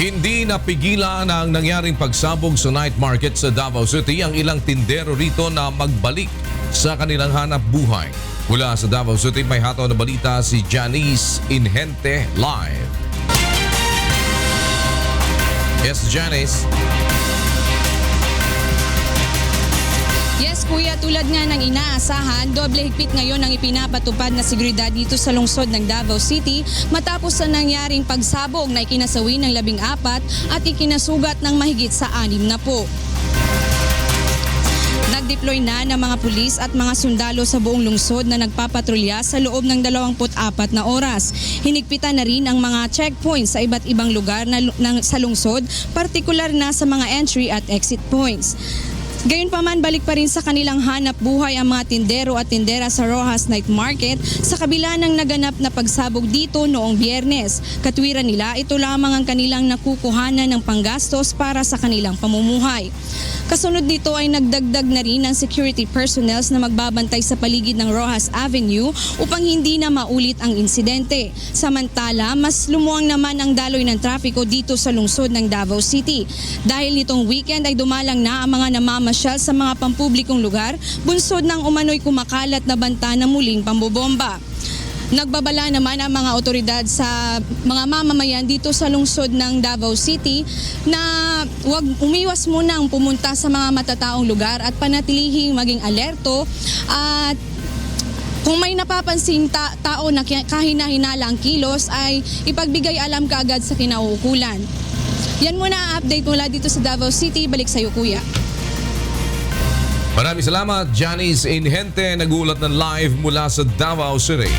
Hindi napigilan ang nangyaring pagsabog sa night market sa Davao City ang ilang tindero rito na magbalik sa kanilang hanap buhay. Mula sa Davao City, may hataw na balita si Janice Inhente live. Yes, Janice. Yes, kuya, tulad nga ng inaasahan, doble higpit ngayon ang ipinapatupad na seguridad dito sa lungsod ng Davao City matapos ang nangyaring pagsabog na ikinasawi ng 14 at ikinasugat ng mahigit sa 6 na po. Nag-deploy na ng mga pulis at mga sundalo sa buong lungsod na nagpapatrolya sa loob ng 24 na oras. Hinigpitan na rin ang mga checkpoints sa iba't ibang lugar sa lungsod, partikular na sa mga entry at exit points. Gayunpaman, balik pa rin sa kanilang hanap buhay ang mga tindero at tindera sa Rojas Night Market sa kabila ng naganap na pagsabog dito noong Biyernes. Katwiran nila, ito lamang ang kanilang nakukuhanan ng panggastos para sa kanilang pamumuhay. Kasunod dito ay nagdagdag na rin ng security personnel na magbabantay sa paligid ng Rojas Avenue upang hindi na maulit ang insidente. Samantala, mas lumuwang naman ang daloy ng trapiko dito sa lungsod ng Davao City. Dahil nitong weekend ay dumalang na ang mga namamasyal sa mga pampublikong lugar, bunsod ng umano'y kumakalat na banta na muling pambobomba. Nagbabala naman ang mga otoridad sa mga mamamayan dito sa lungsod ng Davao City na huwag umiwas muna ang pumunta sa mga matataong lugar at panatilihing maging alerto at kung may napapansin tao na kahina-hinala ang kilos ay ipagbigay alam kaagad sa kinauukulan. Yan muna ang update mula dito sa Davao City. Balik sa iyo, kuya. Maraming salamat, Janice Inhente, nagulat ng live mula sa Davao City.